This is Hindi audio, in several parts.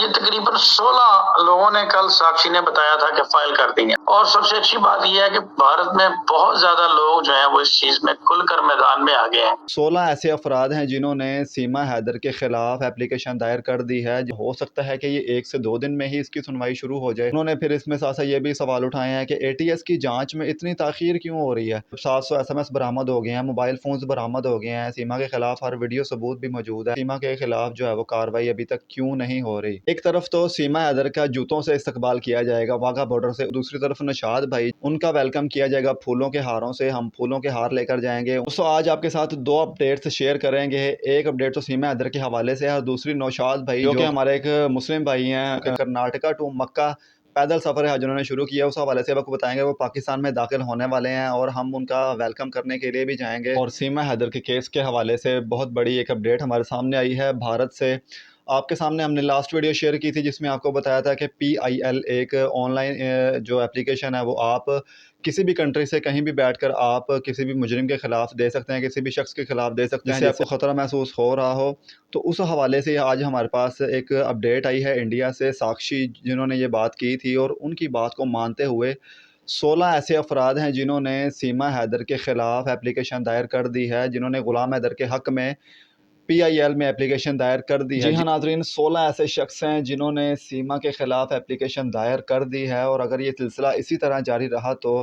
ये तकरीबन 16 लोगों ने कल साक्षी ने बताया था कि फाइल कर दी है। और सबसे अच्छी बात यह है कि भारत में बहुत ज्यादा लोग जो हैं वो इस चीज में खुलकर मैदान में आ गए हैं। 16 ऐसे अफराद हैं जिन्होंने सीमा हैदर के खिलाफ एप्लीकेशन दायर कर दी है। हो सकता है कि ये 1 से 2 दिन में ही इसकी सुनवाई शुरू हो जाए। उन्होंने फिर इसमें साथ ये भी सवाल उठाए हैं कि एटीएस की जांच में इतनी ताखीर क्यों हो रही है। 700 एसएमएस बरामद हो गए हैं, मोबाइल फोन्स बरामद हो गए हैं, सीमा के खिलाफ हर वीडियो सबूत भी मौजूद है। सीमा के खिलाफ जो है वो कार्रवाई अभी तक क्यों नहीं हो रही। एक तरफ तो सीमा हैदर का जूतों से इस्तकबाल किया जाएगा वाघा बॉर्डर से, दूसरी तरफ नशाद भाई उनका वेलकम किया जाएगा फूलों के हारों से। हम फूलों के हार लेकर जाएंगे। दोस्तों आज आपके साथ 2 अपडेट्स शेयर करेंगे। एक अपडेट तो सीमा हैदर के हवाले से है और दूसरी नौशाद भाई जो कि हमारे एक मुस्लिम भाई हैं, कर्नाटका टू मक्का पैदल सफ़र है जिन्होंने शुरू किया, उस हवाले से आपको बताएंगे। वो पाकिस्तान में दाखिल होने वाले हैं और हम उनका वेलकम करने के लिए भी जाएंगे। और सीमा हैदर के केस के हवाले से बहुत बड़ी एक अपडेट हमारे सामने आई है भारत से। आपके सामने हमने लास्ट वीडियो शेयर की थी जिसमें आपको बताया था कि PIL एक ऑनलाइन जो एप्लीकेशन है वो आप किसी भी कंट्री से कहीं भी बैठकर आप किसी भी मुजरिम के खिलाफ दे सकते हैं, किसी भी शख्स के खिलाफ दे सकते हैं जिससे आपको ख़तरा महसूस हो रहा हो। तो उस हवाले से आज हमारे पास एक अपडेट आई है इंडिया से, साक्षी जिन्होंने ये बात की थी और उनकी बात को मानते हुए 16 ऐसे अफराद हैं जिन्होंने सीमा हैदर के ख़िलाफ़ एप्लीकेशन दायर कर दी है, जिन्होंने ग़ुलाम हैदर के हक़ में PIL में एप्लीकेशन दायर कर दी है। जी हाँ नाज़रीन, 16 ऐसे शख्स हैं जिन्होंने सीमा के ख़िलाफ़ एप्लीकेशन दायर कर दी है और अगर ये सिलसिला इसी तरह जारी रहा तो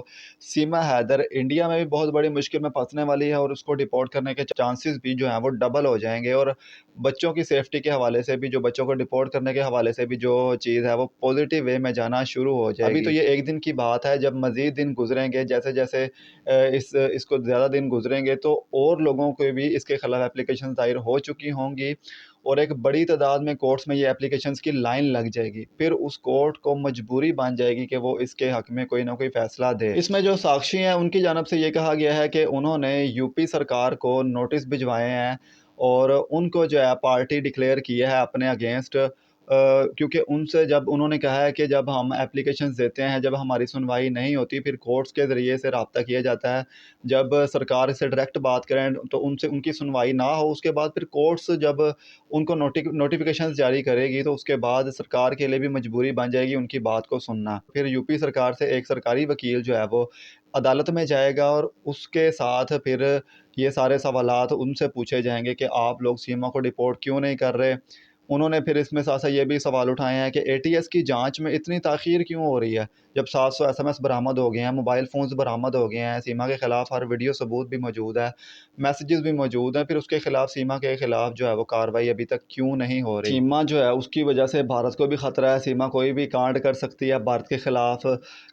सीमा हैदर इंडिया में भी बहुत बड़ी मुश्किल में फंसने वाली है और उसको डिपोर्ट करने के चांसेस भी जो हैं वो डबल हो जाएंगे। और बच्चों की सेफ्टी के हवाले से भी, जो बच्चों को डिपोर्ट करने के हवाले से भी जो चीज़ है वो पॉजिटिव वे में जाना शुरू हो जाएगी। अभी तो ये एक दिन की बात है, जब मज़ीद दिन गुजरेंगे, जैसे जैसे इसको ज़्यादा दिन गुजरेंगे तो और लोगों को भी इसके खिलाफ एप्लीकेशन दायर हो चुकी होंगी और एक बड़ी तादाद में कोर्ट्स में ये एप्लीकेशंस की लाइन लग जाएगी। फिर उस कोर्ट को मजबूरी बन जाएगी कि वो इसके हक में कोई ना कोई फैसला दे। इसमें जो साक्षी हैं उनकी जानब से ये कहा गया है कि उन्होंने यूपी सरकार को नोटिस भिजवाए हैं और उनको जो है पार्टी डिक्लेयर किया है अपने अगेंस्ट, क्योंकि उनसे जब उन्होंने कहा है कि जब हम एप्लीकेशंस देते हैं, जब हमारी सुनवाई नहीं होती, फिर कोर्ट्स के ज़रिए से रब्ता किया जाता है। जब सरकार से डायरेक्ट बात करें तो उनसे उनकी सुनवाई ना हो, उसके बाद फिर कोर्ट्स जब उनको नोटिफिकेशंस जारी करेगी तो उसके बाद सरकार के लिए भी मजबूरी बन जाएगी उनकी बात को सुनना। फिर यूपी सरकार से एक सरकारी वकील जो है वो अदालत में जाएगा और उसके साथ फिर ये सारे सवालात उनसे पूछे जाएंगे कि आप लोग सीमा को डिपोर्ट क्यों नहीं कर रहे। उन्होंने फिर इसमें साथ-साथ ये भी सवाल उठाए हैं कि एटीएस की जांच में इतनी ताख़ीर क्यों हो रही है, जब 700 एसएमएस बरामद हो गए हैं, मोबाइल फ़ोन्स बरामद हो गए हैं, सीमा के खिलाफ हर वीडियो सबूत भी मौजूद है, मैसेजेस भी मौजूद हैं, फिर उसके खिलाफ, सीमा के खिलाफ जो है वो कार्रवाई अभी तक क्यों नहीं हो रही। सीमा जो है उसकी वजह से भारत को भी ख़तरा है, सीमा कोई भी कांड कर सकती है भारत के खिलाफ,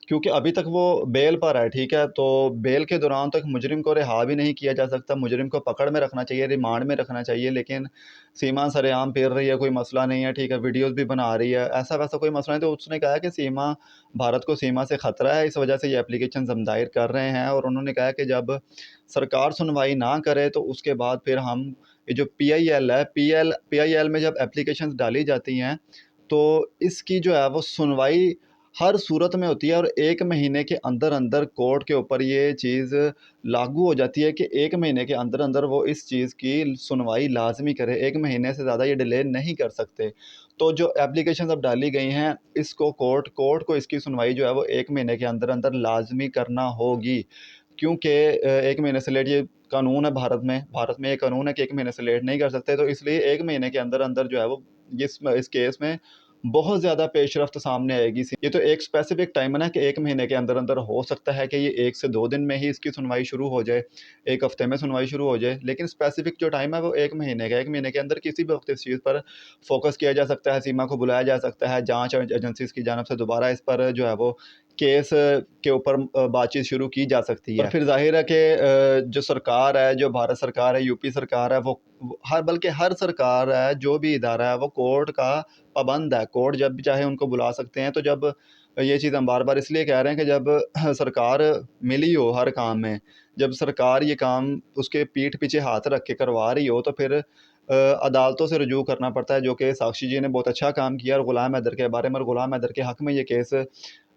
क्योंकि अभी तक वो बेल पर है, ठीक है? तो बेल के दौरान तक मुजरिम को रिहा भी नहीं किया जा सकता, मुजरिम को पकड़ में रखना चाहिए, रिमांड में रखना चाहिए, लेकिन सीमा सरेआम फिर रही है, कोई मसला नहीं है, ठीक है, वीडियोज़ भी बना रही है, ऐसा-वैसा कोई मसला नहीं। तो उसने कहा कि सीमा, भारत को सीमा से ख़तरा है, इस वजह से ये एप्लीकेशंस हम दायर कर रहे हैं और उन्होंने कहा कि जब सरकार सुनवाई ना करे तो उसके बाद फिर हम ये जो PIL है, PIL में जब एप्लीकेशंस डाली जाती हैं तो इसकी जो है वो सुनवाई हर सूरत में होती है और 1 महीने के अंदर-अंदर कोर्ट के ऊपर ये चीज़ लागू हो जाती है कि 1 महीने के अंदर-अंदर वो इस चीज़ की सुनवाई लाज़मी करे, 1 महीने से ज़्यादा ये डिले नहीं कर सकते। तो जो एप्लीकेशंस अब डाली गई हैं, इसको कोर्ट को इसकी सुनवाई जो है वो 1 महीने के अंदर-अंदर लाज़मी करना होगी, क्योंकि 1 महीने से लेट ये कानून है भारत में ये कानून है कि 1 महीने से लेट नहीं कर सकते, तो इसलिए 1 महीने के अंदर-अंदर जो है वो इस केस में बहुत ज़्यादा पेशरफ्त सामने आएगी। ये तो एक स्पेसिफ़िक टाइम है ना कि 1 महीने के अंदर-अंदर हो सकता है कि ये 1 से 2 दिन में ही इसकी सुनवाई शुरू हो जाए, 1 हफ़्ते में सुनवाई शुरू हो जाए, लेकिन स्पेसिफ़िक जो टाइम है वो 1 महीने का है। 1 महीने के अंदर किसी भी वक़्त इस चीज़ पर फ़ोकस किया जा सकता है, सीमा को बुलाया जा सकता है, जाँच एजेंसीज़ की जानिब से दोबारा इस पर जो है वो केस के ऊपर बातचीत शुरू की जा सकती है। और फिर ज़ाहिर है कि जो सरकार है, जो भारत सरकार है, यूपी सरकार है, वो बल्कि हर सरकार है, जो भी इदारा है, वो कोर्ट का पाबंद है। कोर्ट जब भी चाहे उनको बुला सकते हैं। तो जब ये चीज़ हम बार-बार इसलिए कह रहे हैं कि जब सरकार मिली हो हर काम में, जब सरकार ये काम उसके पीठ पीछे हाथ रख के करवा रही हो, तो फिर अदालतों से रुजू करना पड़ता है, जो कि साक्षी जी ने बहुत अच्छा काम किया और ग़ुलाम हैदर के बारे में और ग़ुलाम हैदर के हक़ में ये केस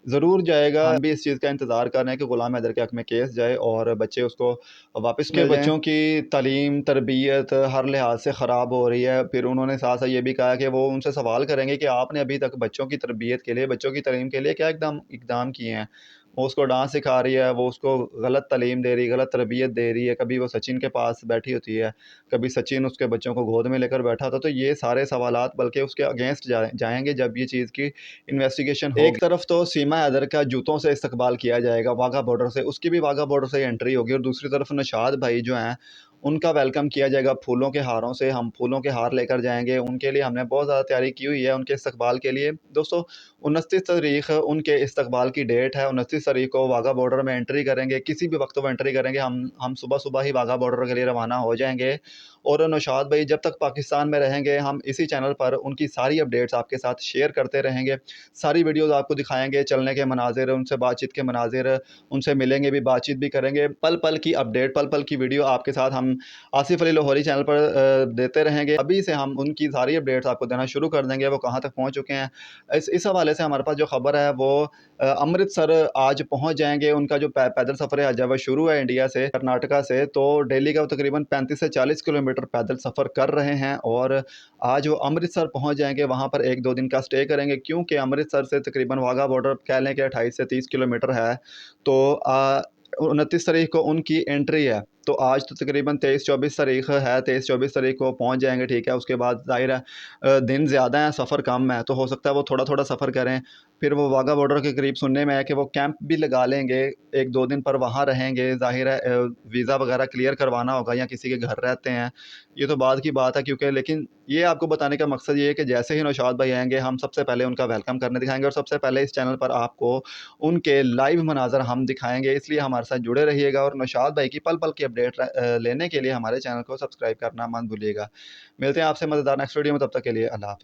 ज़रूर जाएगा। हम भी इस चीज़ का इंतज़ार कर रहे हैं कि गुलाम हैदर के हक़ में केस जाए और बच्चे उसको वापस मिल जाएँ। बच्चों की तालीम, तरबियत हर लिहाज से ख़राब हो रही है। फिर उन्होंने साथ-साथ ये भी कहा कि वो उनसे सवाल करेंगे कि आपने अभी तक बच्चों की तरबियत के लिए, बच्चों की तालीम के लिए क्या इक़दाम किए हैं? वो उसको डांस सिखा रही है, वो उसको गलत तालीम दे रही है, गलत तरबियत दे रही है। कभी वो सचिन के पास बैठी होती है, कभी सचिन उसके बच्चों को गोद में लेकर बैठा था। तो ये सारे सवालात बल्कि उसके अगेंस्ट जाएँगे जब ये चीज़ की इन्वेस्टिगेशन होगी। एक तरफ तो सीमा हैदर का जूतों से इस्तकबाल किया जाएगा वाघा बॉर्डर से, उसकी भी वाघा बॉर्डर से एंट्री होगी और दूसरी तरफ नौशाद भाई जो हैं, उनका वेलकम किया जाएगा फूलों के हारों से। हम फूलों के हार लेकर जाएँगे, उनके लिए हमने बहुत ज़्यादा तैयारी की हुई है उनके इस्तकबाल के लिए। दोस्तों 29 तारीख़ उनके इस्तकबाल की डेट है, 29 तारीख़ को वाघा बॉर्डर में एंट्री करेंगे, किसी भी वक़्त वो एंट्री करेंगे, हम सुबह-सुबह ही वाघा बॉर्डर के लिए रवाना हो जाएँगे। और नौशाद भाई जब तक पाकिस्तान में रहेंगे, हम इसी चैनल पर उनकी सारी अपडेट्स आपके साथ शेयर करते रहेंगे। सारी वीडियोज़ आपको दिखाएँगे, चलने के मनाज़िर, उनसे बातचीत के मनाज़िर, उनसे मिलेंगे भी, बातचीत भी करेंगे। पल-पल की अपडेट, पल-पल की वीडियो आपके साथ हम आसिफ़ अली लाहौरी चैनल पर देते रहेंगे। अभी से हम उनकी सारी अपडेट्स आपको देना शुरू कर देंगे, वो कहाँ तक पहुँच चुके हैं। इस हवाले से हमारे पास जो खबर है वो अमृतसर आज पहुँच जाएँगे। उनका जो पैदल सफ़र है आज वो शुरू है इंडिया से, कर्नाटका से, तो दिल्ली का वो तकरीबन 35 से 40 किलोमीटर पैदल सफ़र कर रहे हैं और आज वो अमृतसर पहुँच जाएँगे। वहाँ पर 1-2 दिन का स्टे करेंगे क्योंकि अमृतसर से तकरीबन वाघा बॉर्डर कह लें कि 28 से 30 किलोमीटर है। तो 29 तारीख़ को उनकी एंट्री है। तो आज तो तकरीबन 23-24 तारीख़ है, 23-24 तारीख़ को पहुँच जाएँगे, ठीक है। उसके बाद ज़ाहिर है दिन ज़्यादा हैं, सफ़र कम है, तो हो सकता है वो थोड़ा-थोड़ा सफ़र करें। फिर वो वाघा बॉर्डर के करीब सुनने में आया कि वो कैंप भी लगा लेंगे, 1-2 दिन पर वहाँ रहेंगे। ज़ाहिर है वीज़ा वग़ैरह क्लियर करवाना होगा या किसी के घर रहते हैं, ये तो बाद की बात है क्योंकि लेकिन ये आपको बताने का मकसद ये है कि जैसे ही नौशाद भाई आएँगे, हम सबसे पहले उनका वेलकम करने दिखाएँगे और सबसे पहले इस चैनल पर आपको उनके लाइव मनाज़र हम दिखाएँगे। इसलिए हमारे साथ जुड़े रहिएगा और नौशाद भाई की पल-पल की अपडेट लेने के लिए हमारे चैनल को सब्सक्राइब करना मत भूलिएगा। मिलते हैं आपसे मज़ेदार नेक्स्ट वीडियो में, तब तक के लिए अल्लाह हाफ़िज़।